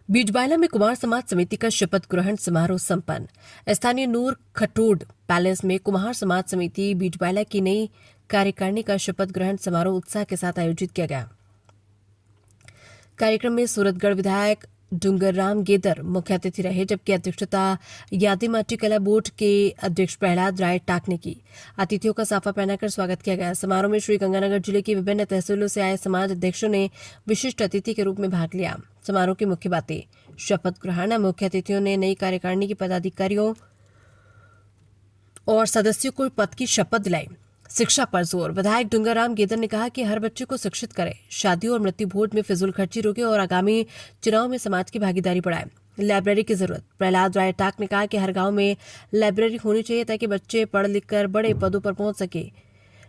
बीजबायला में कुमार समाज समिति का शपथ ग्रहण समारोह संपन्न। स्थानीय नूर खटोड पैलेस में कुमार समाज समिति बीजबायला की नई कार्यकारिणी का शपथ ग्रहण समारोह उत्साह के साथ आयोजित किया गया। कार्यक्रम में सूरतगढ़ विधायक डूंगरराम गेदर मुख्य अतिथि रहे, जबकि अध्यक्षता यादी माटी कला बोर्ड के अध्यक्ष प्रहलाद राय टाक ने की। अतिथियों का साफा पहनाकर स्वागत किया गया। समारोह में श्रीगंगानगर जिले की विभिन्न तहसीलों से आए समाज अध्यक्षों ने विशिष्ट अतिथि के रूप में भाग लिया। समारोह की मुख्य बातें। शपथ ग्रहण। मुख्य अतिथियों ने नई कार्यकारिणी के पदाधिकारियों और सदस्यों को पद की शपथ दिलाई। शिक्षा पर जोर। विधायक डूंगरराम गेदर ने कहा कि हर बच्चे को शिक्षित करें, शादियों और मृत्यु भोज में फिजूल खर्ची रोके और आगामी चुनाव में समाज की भागीदारी बढ़ाए। लाइब्रेरी की जरूरत। प्रहलाद राय टाक ने कहा कि हर गांव में लाइब्रेरी होनी चाहिए ताकि बच्चे पढ़ लिख कर बड़े पदों पर पहुंच सके।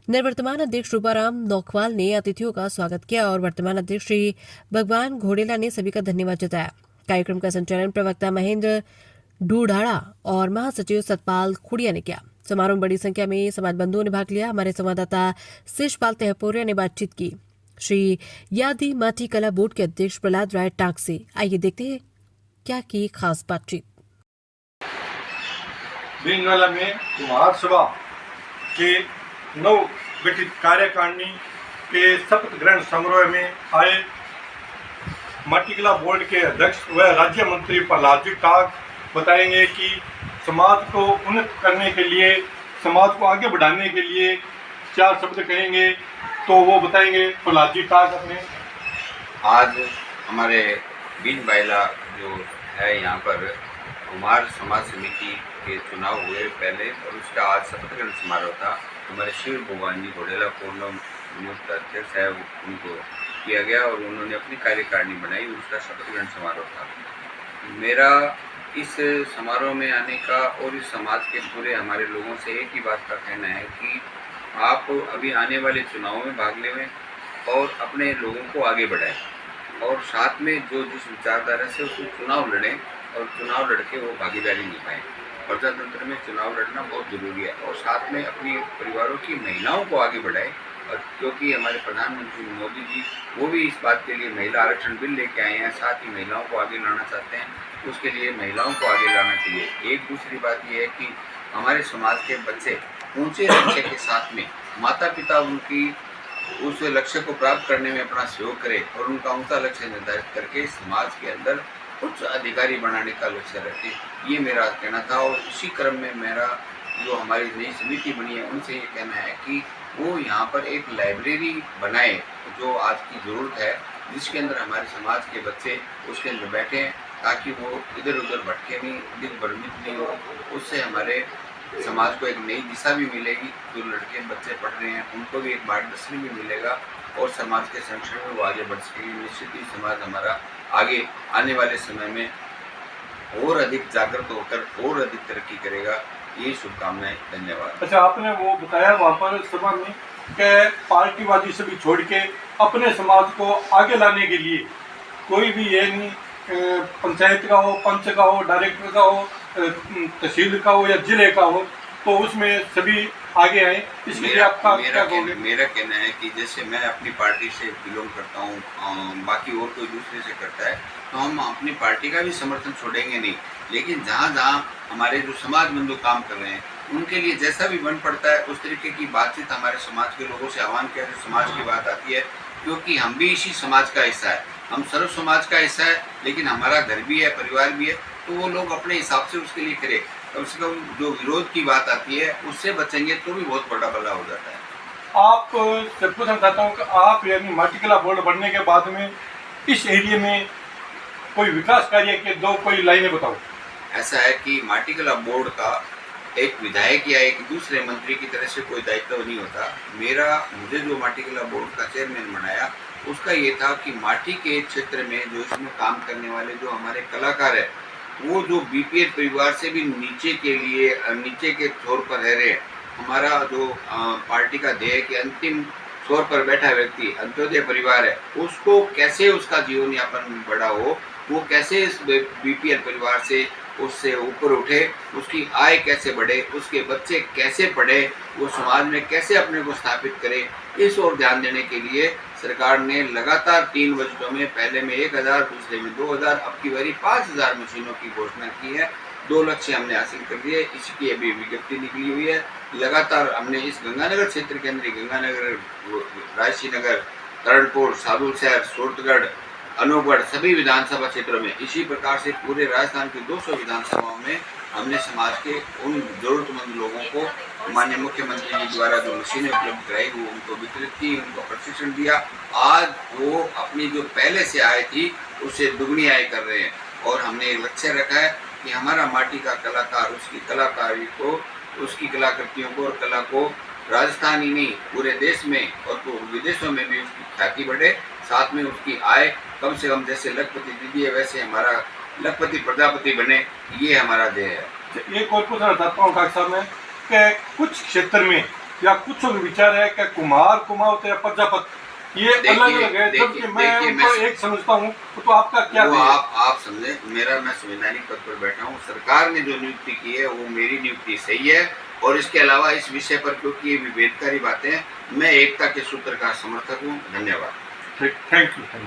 निवर्तमान अध्यक्ष रूपाराम नौखवाल ने अतिथियों का स्वागत किया और वर्तमान अध्यक्ष श्री भगवान घोडेला ने सभी का धन्यवाद जताया। कार्यक्रम का संचालन प्रवक्ता महेंद्र डूढ़ाड़ा और महासचिव सतपाल खुड़िया ने किया। समारोह में बड़ी संख्या में समाज बंधुओं ने भाग लिया। हमारे संवाददाता शिषपाल तहपोरिया ने बातचीत की श्री यादी माटी कला बोर्ड के अध्यक्ष प्रहलाद राय टाक से। आइए देखते हैं क्या की खास बातचीत। बीजबायला में कुमार सभा के नव गठित कार्यकारिणी के शपथ ग्रहण समारोह में आए माटी कला बोर्ड के अध्यक्ष व राज्य मंत्री प्रहलाद जी टाक बताएंगे कि समाज को उन्नत करने के लिए, समाज को आगे बढ़ाने के लिए चार शब्द कहेंगे, तो वो बताएंगे प्रहलाद जी टाक अपने। आज हमारे बीजबायला जो है यहाँ पर कुमार समाज समिति के चुनाव हुए पहले, और उसका आज शपथ ग्रहण समारोह था। हमारे शिव भगवान जी घोडेला को नियुक्त अध्यक्ष है उनको किया गया और उन्होंने अपनी कार्यकारिणी बनाई, उसका शपथ ग्रहण समारोह था। मेरा इस समारोह में आने का और इस समाज के पूरे हमारे लोगों से एक ही बात का कहना है कि आप अभी आने वाले चुनावों में भाग लें और अपने लोगों को आगे बढ़ाएं और साथ में जो जिस विचारधारा से उसको चुनाव लड़ें और चुनाव लड़के वो भागीदारी निभाएं। प्रजातंत्र में चुनाव लड़ना बहुत ज़रूरी है और साथ में अपनी परिवारों की महिलाओं को आगे बढ़ाएं, और क्योंकि हमारे प्रधानमंत्री मोदी जी वो भी इस बात के लिए महिला आरक्षण बिल लेके आए हैं, साथ ही महिलाओं को आगे लाना चाहते हैं, उसके लिए महिलाओं को आगे लाना चाहिए। एक दूसरी बात यह है कि हमारे समाज के बच्चे ऊंचे लक्ष्य के साथ में माता पिता उनकी उस लक्ष्य को प्राप्त करने में अपना सहयोग करें और उनका ऊंचा लक्ष्य निर्धारित करके समाज के अंदर उच्च अधिकारी बनाने का लक्ष्य रखें, ये मेरा कहना था। और इसी क्रम में मेरा जो हमारी नई समिति बनी है उनसे ये कहना है कि वो यहाँ पर एक लाइब्रेरी बनाए जो आज की ज़रूरत है, जिसके अंदर हमारे समाज के बच्चे उसके अंदर बैठें ताकि वो इधर उधर भटके नहीं, दिग्भ्रमित नहीं हो। उससे हमारे समाज को एक नई दिशा भी मिलेगी, जो लड़के बच्चे पढ़ रहे हैं उनको भी एक मार्गदर्शन भी मिलेगा और समाज के संरक्षण में वो आगे बढ़ सकेगी। निश्चित ही समाज हमारा आगे आने वाले समय में और अधिक जागृत होकर और अधिक तरक्की करेगा, यही शुभकामनाएं। धन्यवाद। अच्छा, आपने वो बताया वहाँ पर सभा में कि पार्टीवादी सभी छोड़ के अपने समाज को आगे लाने के लिए कोई भी ये नहीं पंचायत का हो, पंच का हो, डायरेक्टर का हो, तहसील का हो या जिले का हो, तो उसमें सभी आगे आए। इसके लिए आपका क्या कहोगे? मेरा कहना है कि जैसे मैं अपनी पार्टी से बिलोंग करता हूँ, बाकी और कोई दूसरे से करता है, तो हम अपनी पार्टी का भी समर्थन छोड़ेंगे नहीं, लेकिन जहाँ जहाँ हमारे जो समाज बंधु काम कर रहे हैं उनके लिए जैसा भी बन पड़ता है उस तरीके की बातचीत हमारे समाज के लोगों से आह्वान किया। जो समाज की बात आती है, क्योंकि हम भी इसी समाज का हिस्सा है, हम सर्व समाज का हिस्सा है, लेकिन हमारा घर भी है, परिवार भी है, तो वो लोग अपने हिसाब से उसके लिए करें। कम से कम जो विरोध की बात आती है उससे बचेंगे तो भी बहुत बड़ा भला हो जाता है। आप से पूछना चाहता हूँ कि आप यानी माटी कला बोर्ड बनने के बाद में इस एरिया में कोई विकास कार्य के दो कोई लाइनें बताओ। ऐसा है कि माटी कला बोर्ड का एक विधायक या एक दूसरे मंत्री की तरह से कोई दायित्व नहीं होता। मुझे जो माटी कला बोर्ड का चेयरमैन बनाया उसका ये था कि माटी के क्षेत्र में जो इसमें काम करने वाले जो हमारे कलाकार है, वो जो बीपीएल परिवार से भी नीचे के छोर पर रह रहे हैं। हमारा जो पार्टी का ध्येय है कि अंतिम छोर पर बैठा व्यक्ति अंत्योदय परिवार है, उसको कैसे उसका जीवन यापन बड़ा हो, वो कैसे इस बीपीएल परिवार से उससे ऊपर उठे, उसकी आय कैसे बढ़े, उसके बच्चे कैसे पढ़े, वो समाज में कैसे अपने को स्थापित करे, इस ओर ध्यान देने के लिए सरकार ने लगातार 3 बजटों में, पहले में 1000, दूसरे में 2000, अब की बारी 5000 मशीनों की घोषणा की है। 2 लक्ष्य हमने हासिल कर लिए, इसकी अभी विज्ञप्ति निकली हुई है। लगातार हमने इस गंगानगर क्षेत्र के अंदर, गंगानगर, रायसी नगर, तरणपुर, सादुलशहर, सूरतगढ़, अनूपगढ़ सभी विधानसभा क्षेत्रों में, इसी प्रकार से पूरे राजस्थान की 200 विधानसभाओं में हमने समाज के उन जरूरतमंद लोगों को माननीय मुख्यमंत्री जी द्वारा जो मशीनें उपलब्ध कराई वो उनको वितरित की, उनको प्रशिक्षण दिया। आज वो अपनी जो पहले से आय थी उससे दुगनी आय कर रहे हैं और हमने एक लक्ष्य रखा है कि हमारा माटी का कलाकार उसकी कलाकारी को, उसकी कलाकृतियों को और कला को राजस्थान ही नहीं पूरे देश में और विदेशों में भी उसकी ख्याति बढ़े, साथ में उसकी आय कम से कम जैसे लखपति दीदी है वैसे हमारा लखपति प्रजापति बने, ये हमारा ध्येय है। एक और पूछना चाहता हूँ डॉक्टर साहब मैं कि कुछ क्षेत्र में या कुछ विचार है कि कुम्हार, कुमावत या प्रजापति ये अलग अलग है, जबकि मैं उनको एक समझता हूँ। तो आपका क्या वो आप समझे, मैं संवैधानिक पद पर बैठा हूँ, सरकार ने जो नियुक्ति की है वो मेरी नियुक्ति सही है और इसके अलावा इस विषय पर क्योंकि ये विभेदकारी बातें, मैं एकता के सूत्र का समर्थक हूँ। धन्यवाद। Thank you.